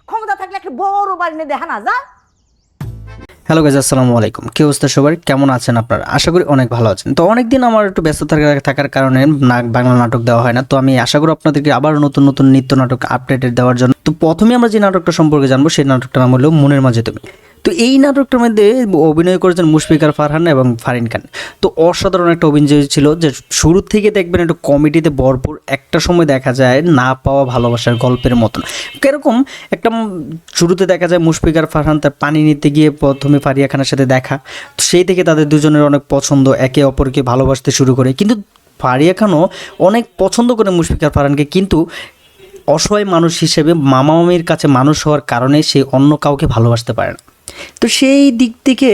ক্ষমতা থাকলে একটা বড় বাড়ি নিয়ে দেখা না যা। হ্যালো গাইজ, আসসালামু আলাইকুম। কি অবস্থা সবার, কেমন আছেন আপনারা? আশা করি অনেক ভালো আছেন। তো অনেকদিন আমার একটু ব্যস্ত থাকার কারণে বাংলা নাটক দেওয়া হয় না। তো আমি আশা করি আপনাদেরকে আবার নতুন নতুন নিত্য নাটক আপডেটেড দেওয়ার জন্য। তো প্রথমে আমরা যে নাটকটা সম্পর্কে জানবো সেই নাটকটার নাম হলো মনের মাঝে তুমি। তো এই নাটকটার মধ্যে অভিনয় করেছেন মুশফিকার ফারহান এবং ফারিন খান। তো অসাধারণ একটা অভিনয় ছিল, যে শুরু থেকে দেখবেন একটু কমেডিতে ভরপুর। একটা সময় দেখা যায় না পাওয়া ভালোবাসার গল্পের মতন। কিরকম একটা শুরুতে দেখা যায় মুশফিকার ফারহান তার পানি নিতে গিয়ে প্রথমে ফারিয়া খানের সাথে দেখা, তো সেই থেকে তাদের দুজনের অনেক পছন্দ, একে অপরকে ভালোবাসতে শুরু করে। কিন্তু ফারিয়া খানও অনেক পছন্দ করে মুশফিকার ফারহানকে, কিন্তু অসহায় মানুষ হিসেবে মামা মামির কাছে মানুষ হওয়ার কারণে সে অন্য কাউকে ভালোবাসতে পারে না। তো সেই দিক থেকে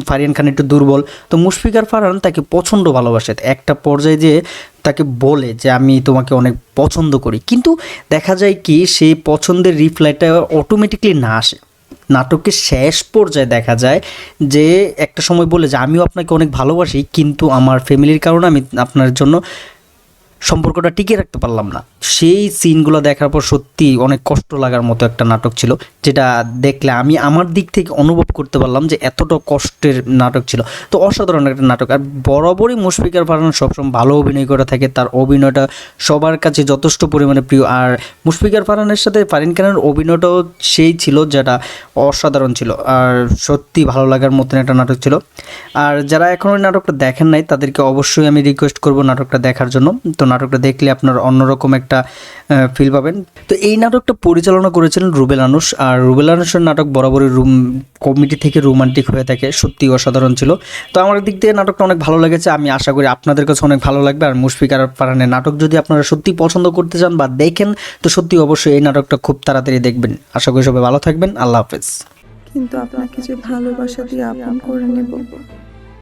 ফারিয়ান খান একটু দুর্বল। তো মুশফিকার ফারহান তাকে প্রচণ্ড ভালোবাসে, একটা পর্যায়ে যে তাকে বলে যে আমি তোমাকে অনেক পছন্দ করি, কিন্তু দেখা যায় কি সেই পছন্দের রিপ্লাইটা অটোমেটিকলি না আসে। নাটকের শেষ পর্যায়ে দেখা যায় যে একটা সময় বলে যে আমিও আপনাকে অনেক ভালোবাসি, কিন্তু আমার ফ্যামিলির কারণে আমি আপনার জন্য সম্পর্কটা টিকিয়ে রাখতে পারলাম না। সেই সিনগুলো দেখার পর সত্যি অনেক কষ্ট লাগার মতো একটা নাটক ছিল, যেটা দেখলে আমি আমার দিক থেকে অনুভব করতে পারলাম যে এতটা কষ্টের নাটক ছিল। তো অসাধারণ একটা নাটক। আর বরাবরই মুশফিকার ফারহান সবসময় ভালো অভিনয় করে থাকে, তার অভিনয়টা সবার কাছে যথেষ্ট পরিমাণে প্রিয়। আর মুশফিকার ফারহানের সাথে ফারিন খানের অভিনয়টাও সেই ছিল, যেটা অসাধারণ ছিল আর সত্যি ভালো লাগার মতন একটা নাটক ছিল। আর যারা এখনও ওই নাটকটা দেখেন নাই তাদেরকে অবশ্যই আমি রিকোয়েস্ট করব নাটকটা দেখার জন্য। তো নাটকটা দেখলে আপনার অন্যরকম একটা ফিল পাবেন। তো এই নাটকটা পরিচালনা করেছিলেন রুবেল আনুশ। আর রুবেল আনুশের নাটক বরাবরই কমেডি থেকে রোমান্টিক হয়ে থাকে, সত্যি অসাধারণ ছিল। তো আমার দিক থেকে নাটকটা অনেক ভালো লেগেছে, আমি আশা করি আপনাদের কাছে অনেক ভালো লাগবে। আর মুশফিকার ফারহানের নাটক যদি আপনারা সত্যি পছন্দ করতে চান বা দেখেন, তো সত্যি অবশ্যই এই নাটকটা খুব তাড়াতাড়ি দেখবেন। আশা করি সবাই ভালো থাকবেন। আল্লাহ হাফেজ। কিন্তু আপনাকে যে ভালোবাসা দিয়ে আপন করে নেব